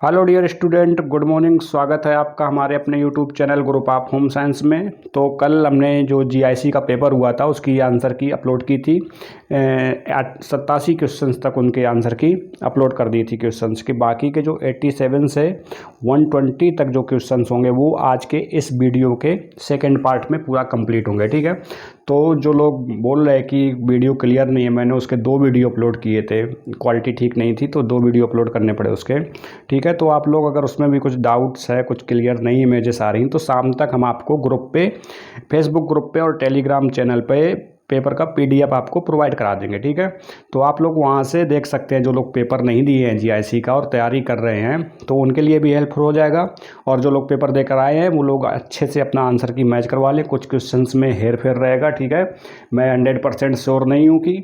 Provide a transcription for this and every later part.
Hello dear student, good morning. स्वागत है आपका हमारे अपने YouTube channel group of home science में। तो कल हमने जो जीआईसी का पेपर हुआ था उसकी आंसर की अपलोड की थी। 87 क्वेश्चंस तक उनके आंसर की अपलोड कर दी थी क्वेश्चंस की। बाकी के जो 87 से 120 तक जो क्वेश्चंस होंगे वो आज के इस वीडियो के सेकेंड पार्ट में पूरा कंप्लीट होंगे। ठीक है, तो जो लोग बोल रहे हैं कि वीडियो क्लियर नहीं है, मैंने उसके 2 वीडियो अपलोड किए थे, क्वालिटी ठीक नहीं थी तो 2 वीडियो अपलोड करने पड़े उसके। ठीक है, तो आप लोग अगर उसमें भी कुछ डाउट्स है, कुछ क्लियर नहीं इमेजेस आ रही तो शाम तक हम आपको ग्रुप पे, फेसबुक ग्रुप पे और टेलीग्राम चैनल पे पेपर का पीडीएफ आपको प्रोवाइड करा देंगे। ठीक है, तो आप लोग वहाँ से देख सकते हैं। जो लोग पेपर नहीं दिए हैं जीआईसी का और तैयारी कर रहे हैं तो उनके लिए भी हेल्पफुल हो जाएगा, और जो लोग पेपर देकर आए हैं वो लोग अच्छे से अपना आंसर की मैच करवा लें। कुछ क्वेश्चंस में हेर फेर रहेगा। ठीक है, मैं 100% श्योर नहीं हूँ कि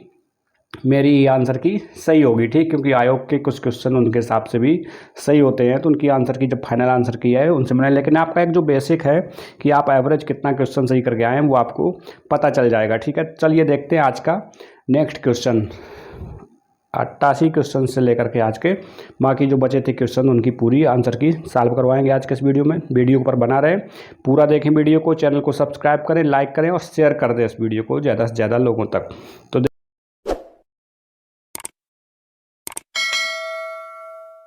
मेरी आंसर की सही होगी। ठीक, क्योंकि आयोग के कुछ क्वेश्चन उनके हिसाब से भी सही होते हैं, तो उनकी आंसर की जब फाइनल आंसर की है उनसे मैंने, लेकिन आपका एक जो बेसिक है कि आप एवरेज कितना क्वेश्चन सही करके आए हैं वो आपको पता चल जाएगा। ठीक है, चलिए देखते हैं आज का नेक्स्ट क्वेश्चन। 88 क्वेश्चन से लेकर के आज के बाकी जो बचे थे क्वेश्चन उनकी पूरी आंसर की सॉल्व करवाएंगे आज के इस वीडियो में। वीडियो पर बना रहे, पूरा देखें वीडियो को, चैनल को सब्सक्राइब करें, लाइक करें और शेयर कर दें इस वीडियो को ज़्यादा से ज़्यादा लोगों तक। तो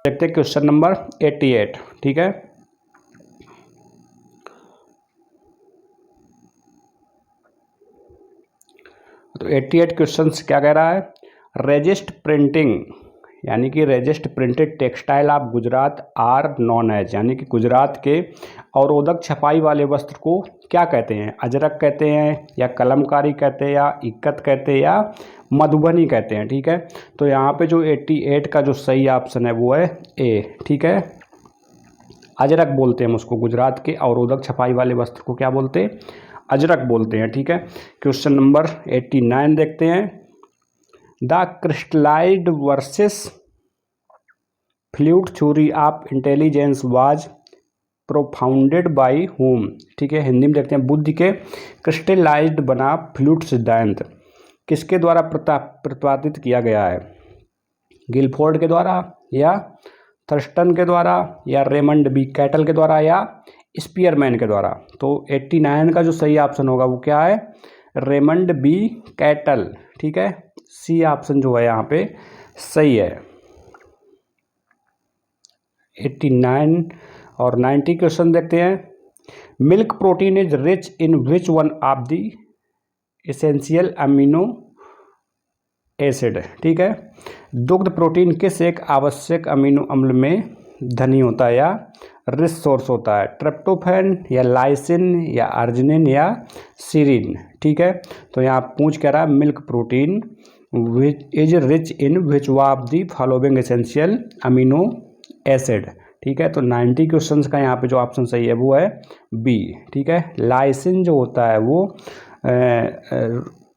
देखते हैं क्वेश्चन नंबर 88। ठीक है, तो 88 क्वेश्चन क्या कह रहा है। रजिस्ट प्रिंटिंग यानी कि resist printed textile of Gujarat are known as, यानी कि गुजरात के अवरोधक छपाई वाले वस्त्र को क्या कहते हैं। अजरक कहते हैं या कलमकारी कहते हैं या इक्कत कहते हैं या मधुबनी कहते हैं। ठीक है, तो यहाँ पे जो 88 का जो सही ऑप्शन है वो है ए। ठीक है, अजरक बोलते हैं हम उसको। गुजरात के अवरोधक छपाई वाले वस्त्र को क्या बोलते हैं, अजरक बोलते हैं। ठीक है, क्वेश्चन नंबर 89 देखते हैं। The crystallised versus fluid theory of intelligence was propounded by home. ठीक है, हिंदी में देखते हैं। बुद्धि के क्रिस्टलाइज्ड बना फ्लूइड सिद्धांत किसके द्वारा प्रतिपादित किया गया है। गिलफोर्ड के द्वारा या थर्स्टन के द्वारा या रेमंड बी कैटल के द्वारा या स्पीयरमैन के द्वारा। तो 89 का जो सही ऑप्शन होगा वो क्या है, रेमंड बी कैटल। ठीक है, सी ऑप्शन जो है यहाँ पे सही है। 89 और 90 क्वेश्चन देखते हैं। Milk protein is rich in which one of the essential amino acid. ठीक है, दुग्ध प्रोटीन किस एक आवश्यक अमीनो अम्ल में धनी होता है या रिच सोर्स होता है। ट्रिप्टोफैन या लाइसिन या अर्जिनिन या सीरिन। ठीक है, तो यहाँ पूछ कह रहा है milk protein is rich in which of the following essential amino acid. ठीक है, तो 90 क्वेश्चंस का यहाँ पे जो ऑप्शन सही है वो है बी। ठीक है, लाइसिन जो होता है वो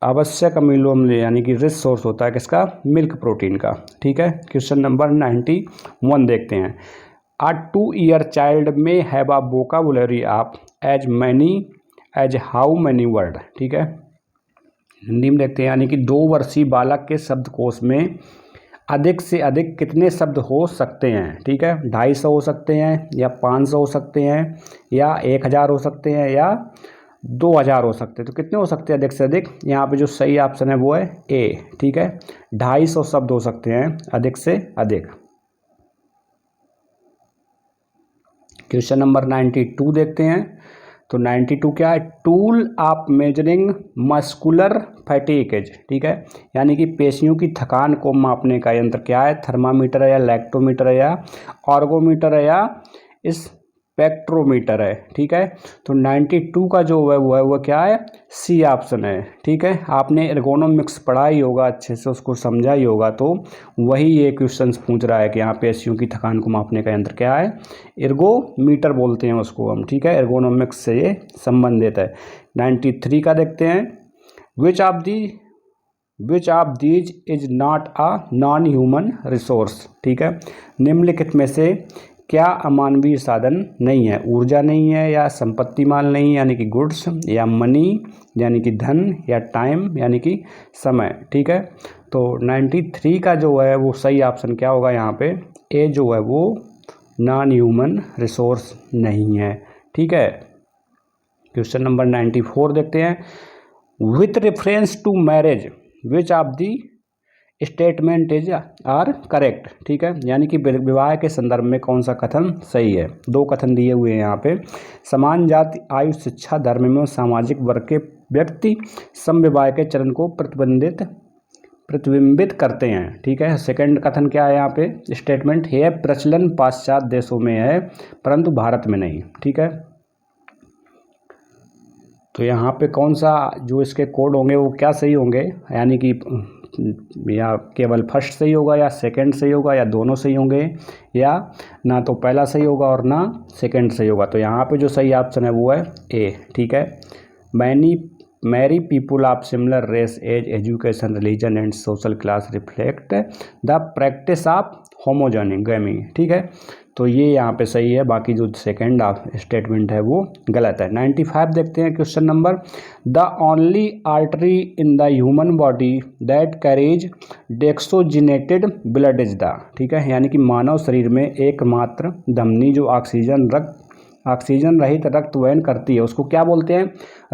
आवश्यक अमीनो अम्ल यानी कि रिच सोर्स होता है किसका, मिल्क प्रोटीन का। ठीक है, क्वेश्चन नंबर 91 देखते हैं। A 2-year child may have a vocabulary of as many as how many word. ठीक है, हिंदी में देखते हैं। यानी कि 2 वर्षीय बालक के शब्दकोश में अधिक से अधिक कितने शब्द हो सकते हैं। ठीक है, 250 हो सकते हैं या 500 हो सकते हैं या 1000 हो सकते हैं या 2000 हो सकते हैं। तो कितने हो सकते हैं अधिक से अधिक, यहाँ पे जो सही ऑप्शन है वो है ए। ठीक है, 250 शब्द हो सकते हैं अधिक से अधिक। क्वेश्चन नंबर 92 देखते हैं। तो 92 क्या है, tool of measuring muscular fatigue. ठीक है, यानी कि पेशियों की थकान को मापने का यंत्र क्या है। थर्मामीटर है या लैक्टोमीटर है या ऑर्गोमीटर है या स्पेक्ट्रोमीटर है। ठीक है, तो 92 का जो है वो क्या है, सी ऑप्शन है। ठीक है, आपने एर्गोनोमिक्स पढ़ा ही होगा, अच्छे से उसको समझा ही होगा, तो वही ये क्वेश्चन पूछ रहा है कि यहाँ पेशियों की थकान को मापने का यंत्र क्या है, एर्गोमीटर बोलते हैं उसको हम। ठीक है, एर्गोनोमिक्स से ये संबंधित है। 93 का देखते हैं। Which of these is not a non human resource. ठीक है, निम्नलिखित में से क्या अमानवीय साधन नहीं है। ऊर्जा नहीं है या संपत्ति माल नहीं है यानी कि गुड्स, या मनी यानी कि धन, या टाइम यानी कि समय। ठीक है, तो 93 का जो है वो सही ऑप्शन क्या होगा, यहाँ पे ए जो है वो नॉन ह्यूमन रिसोर्स नहीं है। ठीक है। क्वेश्चन नंबर 94 देखते हैं। With reference to marriage which of the statement is are correct. ठीक है, यानी कि विवाह के संदर्भ में कौन सा कथन सही है। दो कथन दिए हुए हैं यहाँ पे। समान जाति, आयु, शिक्षा, धर्म में सामाजिक वर्ग के व्यक्ति समविवाह के चरण को प्रतिबिंबित करते हैं। ठीक है। सेकंड कथन क्या है यहाँ पे, स्टेटमेंट है प्रचलन पाश्चात्य देशों में है परंतु भारत में नहीं। ठीक है। तो यहाँ पे कौन सा जो इसके कोड होंगे वो क्या सही होंगे, यानी कि या केवल फर्स्ट सही होगा या सेकंड सही होगा या दोनों सही होंगे, या ना तो पहला सही होगा और ना सेकंड सही होगा। तो यहाँ पे जो सही ऑप्शन है वो है ए। ठीक है। Marry people of similar race, age, education, religion and social class reflect the practice of homogamy. ठीक है। तो ये यहाँ पे सही है, बाकी जो सेकेंड स्टेटमेंट है वो गलत है। 95 देखते हैं question number. The only artery in the human body that carries deoxygenated blood is the. ठीक है, यानी कि मानव शरीर में एकमात्र धमनी जो ऑक्सीजन रहित रक्त वहन करती है उसको क्या बोलते हैं।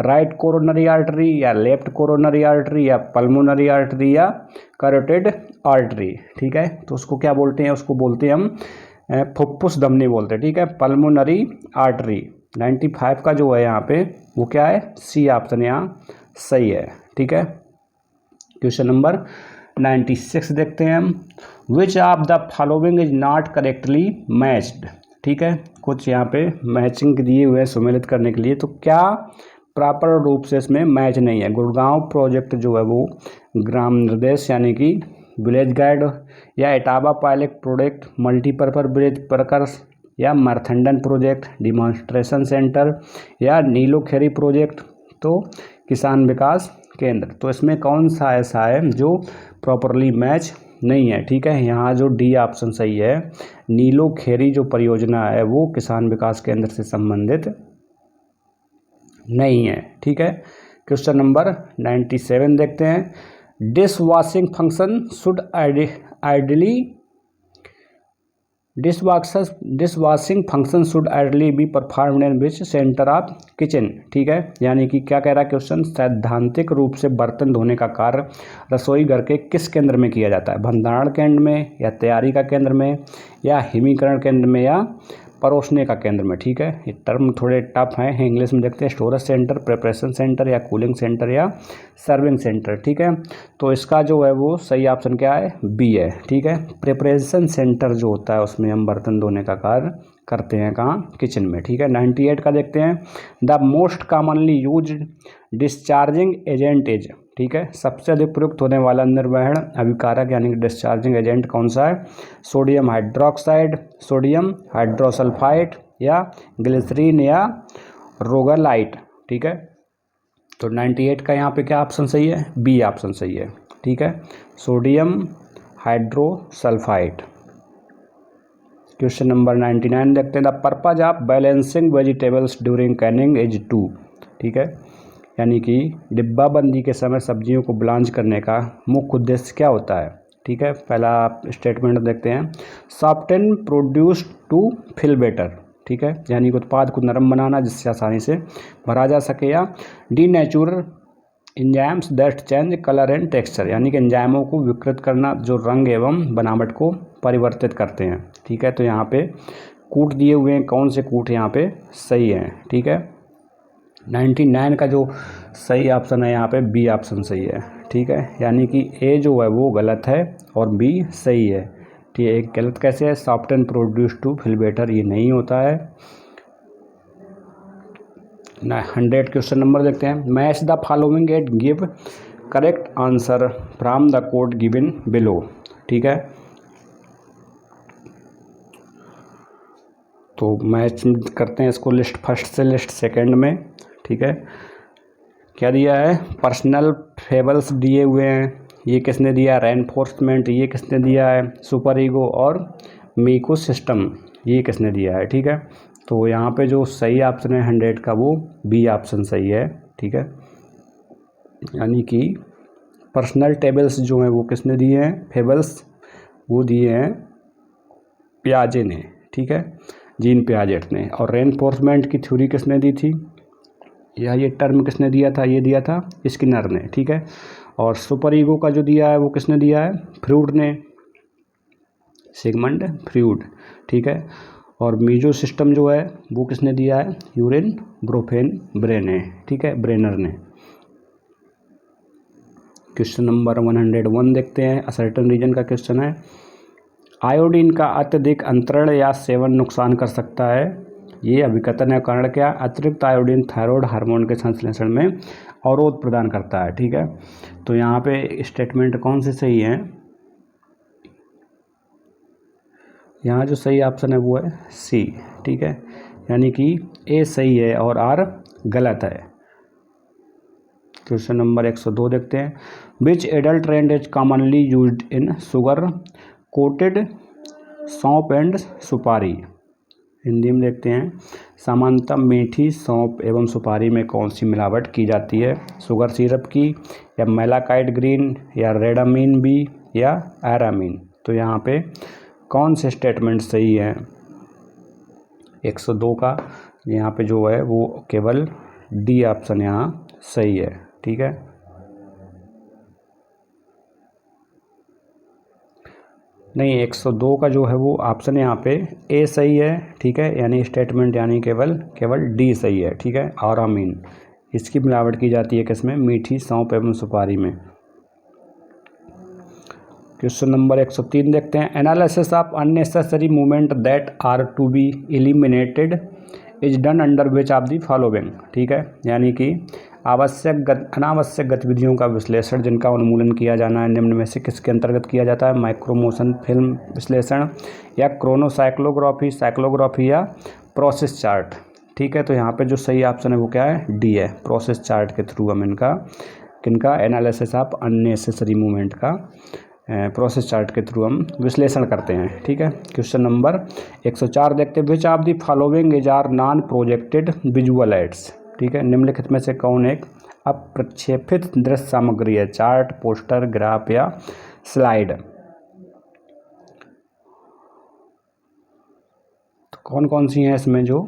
राइट कोरोनरी आर्टरी या लेफ्ट कोरोनरी आर्टरी या पल्मोनरी आर्टरी या कैरोटिड आर्टरी। ठीक है। तो उसको क्या बोलते हैं, उसको बोलते हैं हम फुफ्फुस धमनी बोलते हैं। ठीक है, पल्मोनरी आर्टरी। 95 का जो है यहाँ पे वो क्या है, सी ऑप्शन यहाँ सही है। ठीक है। क्वेश्चन नंबर 96 देखते हैं हम। विच of the following is not correctly matched. ठीक है, कुछ यहाँ पे मैचिंग दिए हुए हैं सुमेलित करने के लिए, तो क्या प्रॉपर रूप से इसमें मैच नहीं है। गुड़गांव प्रोजेक्ट जो है वो ग्राम निर्देश यानी कि विलेज गाइड, या Etawah pilot project multipurpose village workers, या मारथंडन प्रोजेक्ट डिमॉन्स्ट्रेशन सेंटर, या नीलोखेरी प्रोजेक्ट तो किसान विकास केंद्र। तो इसमें कौन सा ऐसा है जो प्रॉपरली मैच नहीं है। ठीक है, यहाँ जो डी ऑप्शन सही है, नीलोखेरी जो परियोजना है वो किसान विकास केंद्र से संबंधित नहीं है। ठीक है। क्वेश्चन नंबर 97 देखते हैं। Dish washing function should ideally dishwashing function should ideally be performed in which centre of kitchen. ठीक है, यानी कि क्या कह रहा है क्वेश्चन, सैद्धांतिक रूप से बर्तन धोने का कार्य रसोई घर के किस केंद्र में किया जाता है। भंडारण केंद्र में, या तैयारी का केंद्र में, या हिमीकरण केंद्र में, या परोसने का केंद्र में। ठीक है, ये टर्म थोड़े टफ हैं, इंग्लिश में देखते हैं। स्टोरेज सेंटर, प्रिपरेशन सेंटर, या कूलिंग सेंटर, या सर्विंग सेंटर। ठीक है, तो इसका जो है वो सही ऑप्शन क्या है, बी है। ठीक है, प्रिपरेशन सेंटर जो होता है उसमें हम बर्तन धोने का कार्य करते हैं, कहाँ, किचन में। ठीक है। 98 का देखते हैं। The most commonly use discharging agent is. ठीक है, सबसे अधिक प्रयुक्त होने वाला निर्वहन अभिकारक यानी कि डिस्चार्जिंग एजेंट कौन सा है। सोडियम हाइड्रोक्साइड, सोडियम हाइड्रोसल्फाइड, या ग्लिसरीन, या रोगालाइट। ठीक है, तो 98 का यहाँ पे क्या ऑप्शन सही है, बी ऑप्शन सही है। ठीक है, सोडियम हाइड्रोसल्फाइड। क्वेश्चन नंबर 99 देखते हैं। The purpose of balancing vegetables during canning is to. ठीक है, यानी कि डिब्बाबंदी के समय सब्जियों को ब्लांच करने का मुख्य उद्देश्य क्या होता है। ठीक है, पहला स्टेटमेंट देखते हैं। Soften produce to feel better. ठीक है, यानी कि उत्पाद को नरम बनाना जिससे आसानी से भरा जा सके, या D natural enzymes that change colour and texture, यानी कि एंजाइमों को विकृत करना जो रंग एवं बनावट को परिवर्तित करते हैं। ठीक है, तो यहाँ पे कूट दिए हुए हैं, कौन से कूट यहाँ पे सही हैं। ठीक है, 99 का जो सही ऑप्शन है यहाँ पे बी ऑप्शन सही है। ठीक है, यानी कि ए जो है वो गलत है और बी सही है। ठीक है, एक गलत कैसे है, soft and produce to feel better, ये नहीं होता है। 100 क्वेश्चन नंबर देखते हैं। Match the following at give correct answer from the code given below. ठीक है, तो मैच करते हैं इसको लिस्ट फर्स्ट से लिस्ट सेकंड में। ठीक है, क्या दिया है, पर्सनल फेबल्स दिए हुए हैं, ये किसने दिया है, रेनफोर्समेंट ये किसने दिया है, सुपर ईगो और मीको सिस्टम ये किसने दिया है। ठीक है, तो यहाँ पे जो सही ऑप्शन है 100 का वो बी ऑप्शन सही है। ठीक है, यानी कि पर्सनल टेबल्स जो हैं वो किसने दिए हैं, फेबल्स वो दिए हैं पियाजे ने। ठीक है, जीन पियाजेट ने। और रेनफोर्समेंट की थ्योरी किसने दी थी, या ये टर्म किसने दिया था, ये दिया था स्किनर ने, ठीक है। और सुपर ईगो का जो दिया है वो किसने दिया है, फ्रूड ने, सिगमंड फ्रूड, ठीक है। और मीजो सिस्टम जो है वो किसने दिया है, यूरेन ब्रोफेन ब्रेने, ठीक है, ब्रेनर ने। क्वेश्चन नंबर 101 देखते हैं, असर्टेन रीजन का क्वेश्चन है। आयोडीन का अत्यधिक अंतरण या सेवन नुकसान कर सकता है, ये अभिकथन है कारण क्या, अतिरिक्त आयोडीन थायराइड हार्मोन के संश्लेषण में अवरोध प्रदान करता है, ठीक है। तो यहाँ पे स्टेटमेंट कौन से सही है, यहाँ जो सही ऑप्शन है वो है सी, ठीक है, यानी कि ए सही है और आर गलत है। क्वेश्चन नंबर 102 देखते हैं, which adulterant is commonly used in sugar coated saunf and supari. Hindi में देखते हैं, सामान्यतः मीठी सौंफ एवं सुपारी में कौन सी मिलावट की जाती है, शुगर सिरप की, या मेलाकाइट ग्रीन, या रेडामीन बी, या एरामीन। तो यहाँ पे कौन से स्टेटमेंट सही है, 102 का यहाँ पे जो है वो केवल डी ऑप्शन यहाँ सही है, ठीक है। नहीं, 102 का जो है वो ऑप्शन यहाँ पे ए सही है, ठीक है, यानी स्टेटमेंट यानी केवल डी सही है, ठीक है। आरामीन इसकी मिलावट की जाती है किसमें, मीठी सौंफ एवं सुपारी में। क्वेश्चन नंबर 103 देखते हैं, analysis of unnecessary movement that are to be eliminated is done under which of the following, ठीक है, यानी कि अनावश्यक गतिविधियों का विश्लेषण जिनका उन्मूलन किया जाना है निम्न में से किसके अंतर्गत किया जाता है, माइक्रोमोशन फिल्म विश्लेषण, या क्रोनोसाइक्लोग्राफी, साइक्लोग्राफी, या प्रोसेस चार्ट, ठीक है। तो यहाँ पे जो सही ऑप्शन है वो क्या है, डी है, प्रोसेस चार्ट के थ्रू हम किनका एनालिसिस ऑफ अननेसेसरी मूवमेंट का प्रोसेस चार्ट के थ्रू हम विश्लेषण करते हैं, ठीक है। क्वेश्चन नंबर 104 देखते हैं, which of the following is are non projected visual aids, ठीक है, निम्नलिखित में से कौन एक अप्रक्षेपित दृश्य सामग्री है, चार्ट, पोस्टर, ग्राफ, या स्लाइड। तो कौन कौन सी हैं इसमें जो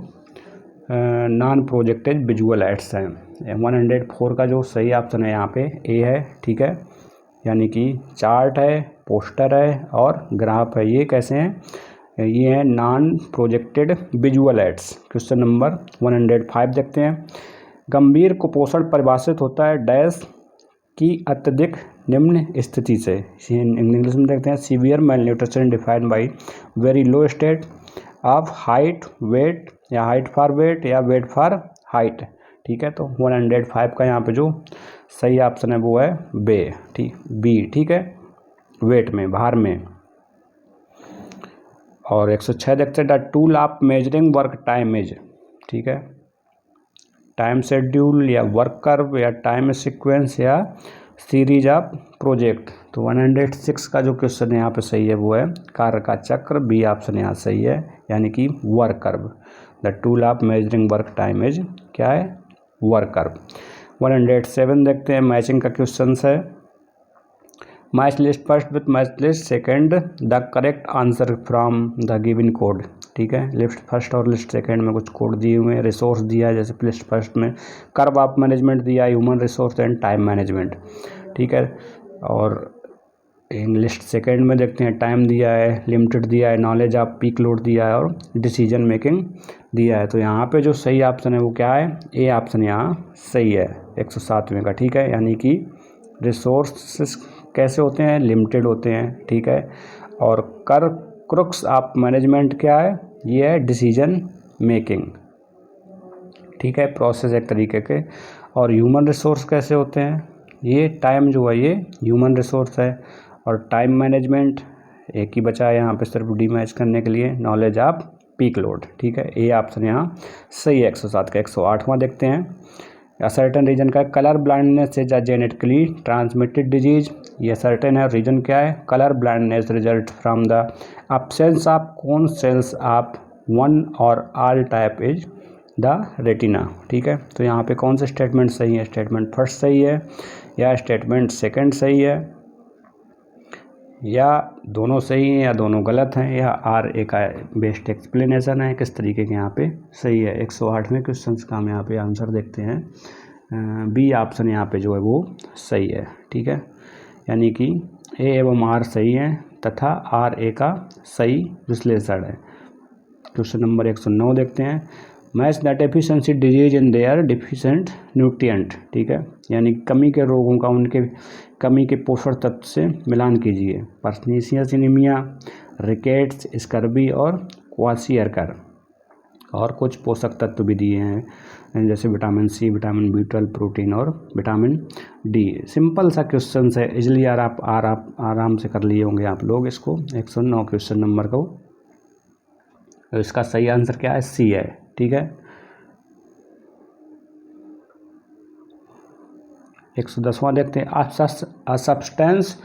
नॉन प्रोजेक्टेड विजुअल एड्स हैं। 104 का जो सही ऑप्शन है यहाँ पे ए है, ठीक है, यानी कि चार्ट है, पोस्टर है और ग्राफ है, ये कैसे हैं, ये हैं non projected visual ads. Question number 105 देखते हैं, गंभीर कुपोषण परिभाषित होता है डैश की अत्यधिक निम्न स्थिति से, इंग्लिश में देखते हैं, severe malnutrition defined by very low state of height weight, या हाइट फॉर वेट, या वेट फॉर हाइट, ठीक है। तो 105 का यहाँ पे जो सही ऑप्शन है वो है बी, ठीक है, वेट में, भार में। और 106 देखते हैं, the tool of measuring work time is, ठीक है, टाइम शेड्यूल, या वर्क कर्व, या टाइम सीक्वेंस, या सीरीज ऑफ प्रोजेक्ट। तो 106 का जो क्वेश्चन यहाँ पे सही है वो है कार्य का चक्र, बी ऑप्शन यहाँ सही है, यानी कि work curve. The tool of measuring work time is क्या है, वर्क कर्व। 107 देखते हैं, मैचिंग का क्वेश्चन है, match list first with match list second the correct answer from the given code, ठीक है। लिस्ट फर्स्ट और लिस्ट सेकंड में कुछ कोड दिए हुए हैं, रिसोर्स दिया है, जैसे लिस्ट फर्स्ट में कर्व ऑफ मैनेजमेंट दिया है, human resource and time management, ठीक है। और लिस्ट सेकंड में देखते हैं, टाइम दिया है, लिमिटेड दिया है, नॉलेज ऑफ पीक लोड दिया है, और डिसीजन मेकिंग दिया है। तो यहाँ पे जो सही ऑप्शन है वो क्या है, ए ऑप्शन यहाँ सही है 107वें का, ठीक है, यानी कि रिसोर्स कैसे होते हैं, लिमिटेड होते हैं, ठीक है। और क्रुक्स ऑफ मैनेजमेंट क्या है, ये है डिसीजन मेकिंग, ठीक है, प्रोसेस एक तरीके के। और ह्यूमन रिसोर्स कैसे होते हैं, ये टाइम जो है ये ह्यूमन रिसोर्स है, और टाइम मैनेजमेंट एक ही बचा है यहाँ पे सिर्फ डी मैच करने के लिए, नॉलेज ऑफ पीक लोड, ठीक है, ए ऑप्शन यहाँ सही है 107 का। 108वां देखते हैं, सर्टेन रीजन का colour blindness is a genetically transmitted disease, ये सर्टेन है, रीजन क्या है, colour blindness result from the absence of cone cells of one और all type is the retina, ठीक है। तो यहाँ पे कौन से स्टेटमेंट सही है, स्टेटमेंट फर्स्ट सही है, या स्टेटमेंट सेकंड सही है, या दोनों सही हैं या दोनों गलत हैं, या आर ए का बेस्ट एक्सप्लेनेशन है, किस तरीके के यहाँ पे सही है। 108वें क्वेश्चन का हम यहाँ पे आंसर देखते हैं, बी ऑप्शन यहाँ पे जो है वो सही है। ठीक है, यानी कि ए एवं आर सही है तथा आर ए का सही विश्लेषण है। क्वेश्चन नंबर 109 देखते हैं, match the deficiency disease in their deficient nutrient. ठीक है, यानी कमी के रोगों का उनके कमी के पोषण तत्व से मिलान कीजिए। पर्सनीशियस एनीमिया, रिकेट्स, स्कर्बी और क्वाशियरकर। और कुछ पोषक तत्व भी दिए हैं जैसे vitamin C, vitamin B12, protein और विटामिन डी। सिंपल सा क्वेश्चन है, इजली यार आप आराम से कर लिए होंगे आप लोग इसको। 109 क्वेश्चन नंबर को, तो इसका सही आंसर क्या है? सी है। ठीक है, 110वां देखते हैं, a substance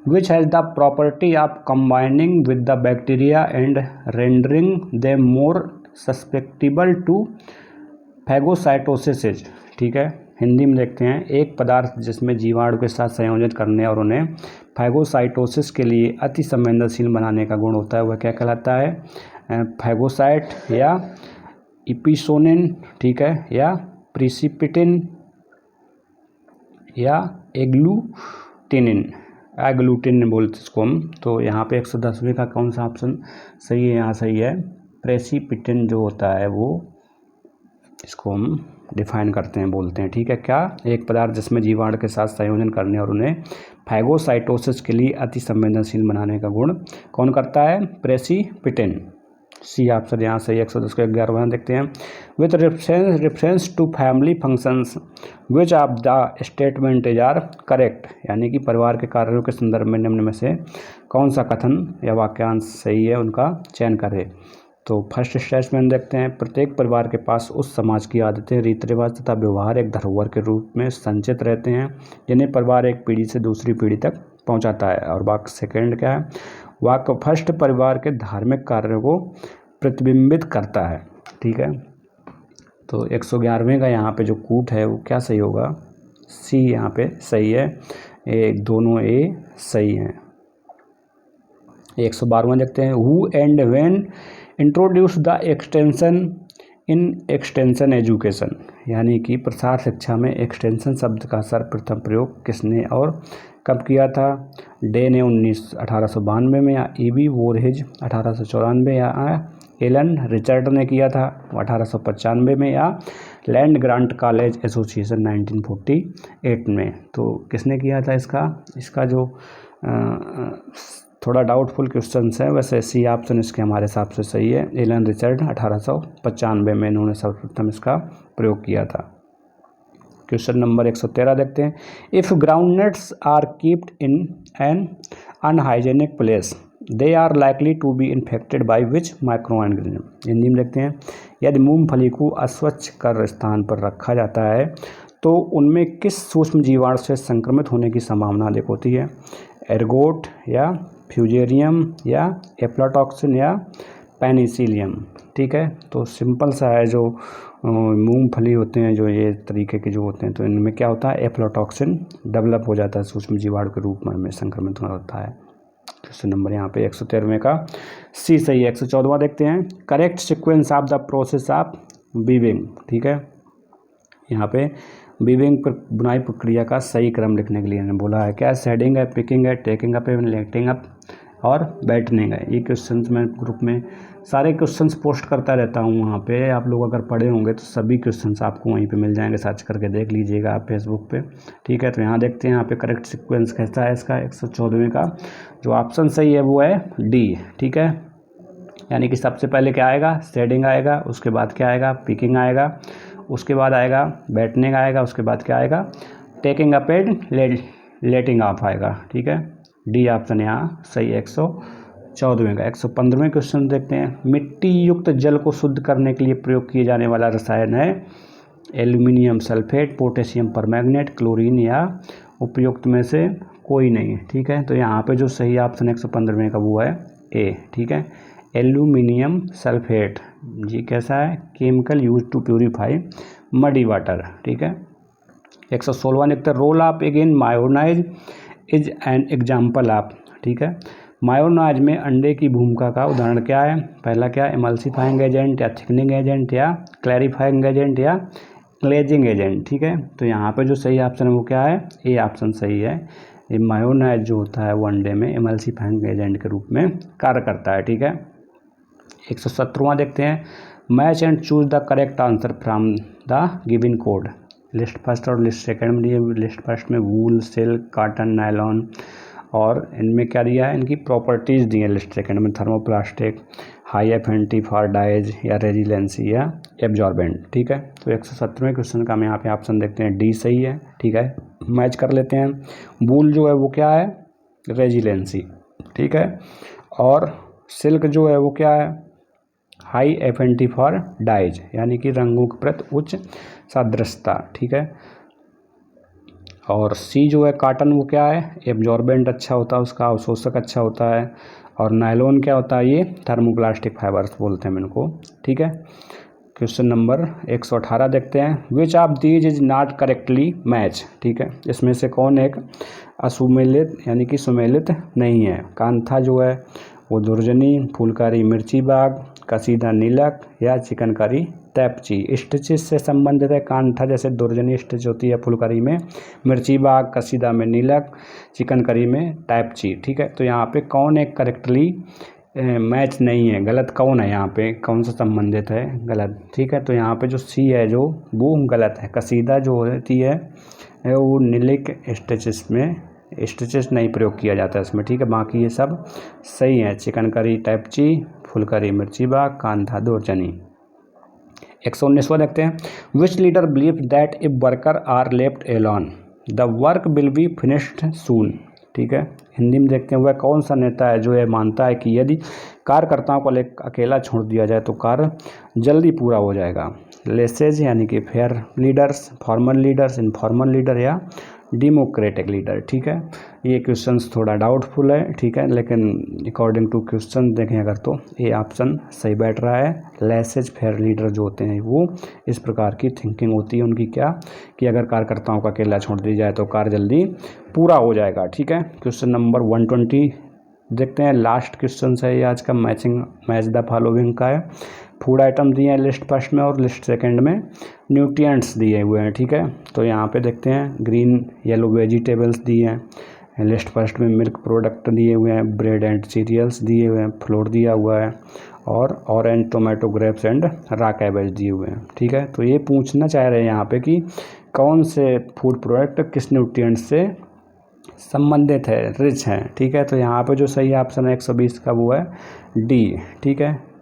which has the property of combining with the bacteria and rendering them more susceptible to phagocytosis। ठीक है, हिंदी में देखते हैं, एक पदार्थ जिसमें जीवाणु के साथ संयोजित करने और उन्हें फैगोसाइटोसिस के लिए अति संवेदनशील बनाने का गुण होता है, वह क्या कहलाता है? फैगोसाइट या इपिसोनिन। ठीक है, या प्रिसिपिटिन या एग्लूटिन बोलते इसको हम। तो यहाँ पे 110वें का कौन सा ऑप्शन सही है? यहाँ सही है, प्रेसिपिटिन जो होता है वो, इसको हम डिफाइन करते हैं, बोलते हैं। ठीक है, क्या? एक पदार्थ जिसमें जीवाणु के साथ संयोजन करने और उन्हें फैगोसाइटोसिस के लिए अति संवेदनशील बनाने का गुण कौन करता है? प्रेसिपिटिन। सी ऑप्शन यहाँ सही। 110 के 11वां देखते हैं, with reference to family functions which of the statement is are correct. यानी कि परिवार के कार्यों के संदर्भ में निम्न में से कौन सा कथन या वाक्यांश सही है, उनका चयन करें। तो फर्स्ट स्टेटमेंट देखते हैं, प्रत्येक परिवार के पास उस समाज की आदतें, रीति रिवाज तथा व्यवहार एक धरोहर के रूप में संचित रहते हैं जिन्हें परिवार एक पीढ़ी से दूसरी पीढ़ी तक पहुंचाता है। और वाक्य सेकंड क्या है? वाक्य फर्स्ट परिवार के धार्मिक कार्यों को प्रतिबिंबित करता है। ठीक है, तो 111वें का यहाँ पे जो कूट है वो क्या सही होगा? सी यहाँ पे सही है, दोनों ए सही हैं। 112वां देखते हैं, who and when introduce the extension in extension education. यानी कि प्रसार शिक्षा में एक्सटेंशन शब्द का सर्वप्रथम प्रयोग किसने और कब किया था? डे ने 1892 में, या E.B. वोरहेज 1894, या एलन रिचर्ड ने किया था 1895 में, या लैंड ग्रांट कॉलेज एसोसिएशन 1948 में। तो किसने किया था इसका जो थोड़ा डाउटफुल क्वेश्चन है, वैसे सी ऑप्शन इसके हमारे हिसाब से सही है। एलन रिचर्ड 1895 में इन्होंने सर्वप्रथम इसका प्रयोग किया था। क्वेश्चन नंबर 113 देखते हैं, if groundnuts are keeped in an unhygienic place they are likely to be infected by which micro organism. Hindi में देखते हैं, यदि मूंगफली को अस्वच्छ कर स्थान पर रखा जाता है तो उनमें किस सूक्ष्म जीवाणु से संक्रमित होने की संभावना अधिक होती है? एर्गोट, या फ्यूजेरियम, या एफ्लाटॉक्सिन, या पेनिसिलियम। ठीक है, तो सिंपल सा है, जो मूंगफली होते हैं, जो ये तरीके के जो होते हैं, तो इनमें क्या होता है? एफ्लाटॉक्सिन डेवलप हो जाता है, सूक्ष्म जीवाणु के रूप में संक्रमित होता है। क्वेश्चन नंबर यहाँ पे 113वें का सी सही है। 114वां देखते हैं, correct sequence of the process of weaving. ठीक है, यहाँ पे वीविंग बुनाई प्रक्रिया का सही क्रम लिखने के लिए इन्होंने बोला है। क्या? शेडिंग है, पिकिंग है, टेकिंग अप है, लेटिंग अप और बैटनिंग है। ये क्वेश्चंस मैं ग्रुप में सारे क्वेश्चंस पोस्ट करता रहता हूँ वहाँ पे, आप लोग अगर पढ़े होंगे तो सभी क्वेश्चंस आपको वहीं पे मिल जाएंगे, सर्च करके देख लीजिएगा आप फेसबुक पे। ठीक है, तो यहाँ देखते हैं, यहाँ पे करेक्ट सीक्वेंस कैसा है इसका। 114वें का जो ऑप्शन सही है वो है डी। ठीक है, यानी कि सबसे पहले क्या आएगा? शेडिंग आएगा, उसके बाद क्या आएगा? पिकिंग आएगा, उसके बाद आएगा बैटनिंग आएगा, उसके बाद क्या आएगा? Taking up and letting of आएगा। ठीक है, डी ऑप्शन यहाँ सही है 114वें का। 115वें क्वेश्चन देखते हैं, मिट्टी युक्त जल को शुद्ध करने के लिए प्रयोग किए जाने वाला रसायन है aluminium sulphate, potassium permanganate, chlorine, या उपयुक्त में से कोई नहीं। ठीक है, तो यहाँ पे जो सही ऑप्शन 115वें का वो है ए। ठीक है, एल्यूमिनियम सल्फेट जी कैसा है? Chemical use to purify muddy water. ठीक है, 116वां देखते हैं, role of again mayonnaise is an example of. ठीक है। मायोनाइज में अंडे की भूमिका का उदाहरण क्या है? पहला क्या, एमल्सिफाइंग एजेंट या थिकनिंग एजेंट या क्लैरिफाइंग एजेंट या ग्लेजिंग एजेंट, ठीक है। तो यहाँ पे जो सही ऑप्शन है वो क्या है? ए ऑप्शन सही है। ये मायोनाइज जो होता है वो अंडे में एमल्सिफाइंग एजेंट के रूप में कार्य करता है, ठीक है। 117वां देखते हैं, match and choose the correct answer from the given code. List first और लिस्ट सेकंड में दिए, लिस्ट फर्स्ट में वूल, सिल्क, कॉटन, नायलॉन, और इनमें क्या दिया है, इनकी प्रॉपर्टीज़ दी है। लिस्ट सेकंड में thermoplastic, high affinity for dyes या रेजिलेंसी या एब्जॉर्बेंट, ठीक है। तो 117वें क्वेश्चन का हम यहाँ पे ऑप्शन देखते हैं, डी सही है, ठीक है। मैच कर लेते हैं। वूल जो है वो क्या है? रेजिलेंसी, ठीक है। और सिल्क जो है वो क्या है? हाई एफिनिटी फॉर डाइज, यानी कि रंगों के प्रति उच्च सादृश्यता, ठीक है। और सी जो है कॉटन, वो क्या है? एब्जॉर्बेंट अच्छा होता है उसका, अवशोषक अच्छा होता है। और नायलॉन क्या होता है? ये थर्मोप्लास्टिक फाइबर्स बोलते हैं इनको, ठीक है। क्वेश्चन नंबर 118 देखते हैं, which of these is not correctly match, ठीक है। इसमें से कौन एक असुमेलित यानी कि सुमेलित नहीं है? कांथा जो है वो दुर्जनी, फुलकारी मिर्ची बाग, कसीदा नीलक या चिकनकारी तैपची। स्टिचेस से संबंधित है कांथा, जैसे दुर्जनी स्टिच होती है फुलकारी में, मिर्ची बाग, कसीदा में नीलक, चिकनकारी में तैपची, ठीक है। तो यहाँ पे कौन एक करेक्टली मैच नहीं है? गलत कौन है यहाँ पे? कौन सा संबंधित है? गलत, ठीक है। तो यहाँ पे जो सी है जो वो गलत है। कसीदा जो होती है वो नीलिक स्टिचेस में स्टिचेस नहीं प्रयोग किया जाता है इसमें, ठीक है। बाकी ये सब सही है। चिकनकारी तैपची, फुलकारी मिर्ची बाग, कांथा दुर्जनी। 119वां देखते हैं, which leader believe that if worker are left alone the work will be finished soon, ठीक है। हिंदी में देखते हैं, वह कौन सा नेता है जो यह मानता है कि यदि कार्यकर्ताओं को अकेला छोड़ दिया जाए तो कार्य जल्दी पूरा हो जाएगा? लेसेज यानी कि fair leaders, formal leaders, informal leader या डेमोक्रेटिक लीडर, ठीक है। ये क्वेश्चंस थोड़ा डाउटफुल है, ठीक है, लेकिन अकॉर्डिंग टू क्वेश्चन देखें अगर तो ये ऑप्शन सही बैठ रहा है। लेसेज फेयर लीडर जो होते हैं वो इस प्रकार की थिंकिंग होती है उनकी, क्या कि अगर कार्यकर्ताओं का अकेला छोड़ दी जाए तो कार्य जल्दी पूरा हो जाएगा, ठीक है। क्वेश्चन नंबर 120 देखते हैं, लास्ट क्वेश्चन है ये आज का, मैच द फॉलोइंग का है। फूड आइटम दिए हैं लिस्ट फर्स्ट में और लिस्ट सेकंड में न्यूट्रिएंट्स दिए हुए हैं, ठीक है। तो यहाँ पे देखते हैं, ग्रीन येलो वेजिटेबल्स दिए हैं लिस्ट फर्स्ट में, मिल्क प्रोडक्ट दिए हुए हैं, ब्रेड एंड सीरियल्स दिए हुए हैं, फ्लोर दिया हुआ है, और orange, tomato, grapes and raw cabbage दिए हुए हैं, ठीक है। तो ये पूछना चाह रहे हैं यहाँ पे कि कौन से फूड प्रोडक्ट किस न्यूट्रिएंट से संबंधित है, रिच है, ठीक है। तो यहाँ पे जो सही ऑप्शन है 120 का वो है डी, ठीक है।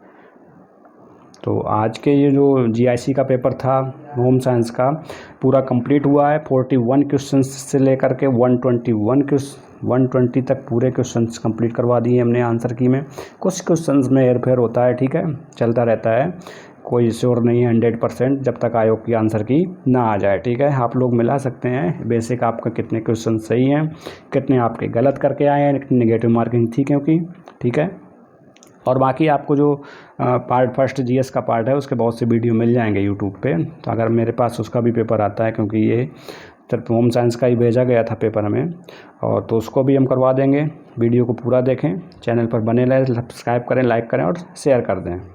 तो आज के ये जो जीआईसी का पेपर था होम साइंस का पूरा कंप्लीट हुआ है। 41 क्वेश्चंस से लेकर के 120 तक पूरे क्वेश्चंस कंप्लीट करवा दिए हमने आंसर की में। कुछ क्वेश्चंस में हेरफेर होता है, ठीक है, चलता रहता है, कोई श्योर नहीं है 100% जब तक आयोग की आंसर की ना आ जाए, ठीक है। आप लोग मिला सकते हैं बेसिक आपका कितने क्वेश्चन सही हैं, कितने आपके गलत करके आए हैं, कितनी नेगेटिव मार्किंग थी क्योंकि, ठीक है। और बाकी आपको जो पार्ट फर्स्ट जीएस का पार्ट है उसके बहुत से वीडियो मिल जाएंगे यूट्यूब पे, तो अगर मेरे पास उसका भी पेपर आता है, क्योंकि ये सिर्फ होम साइंस का ही भेजा गया था पेपर हमें, और तो उसको भी हम करवा देंगे। वीडियो को पूरा देखें, चैनल पर बने रहें, सब्सक्राइब करें, लाइक करें और शेयर कर दें।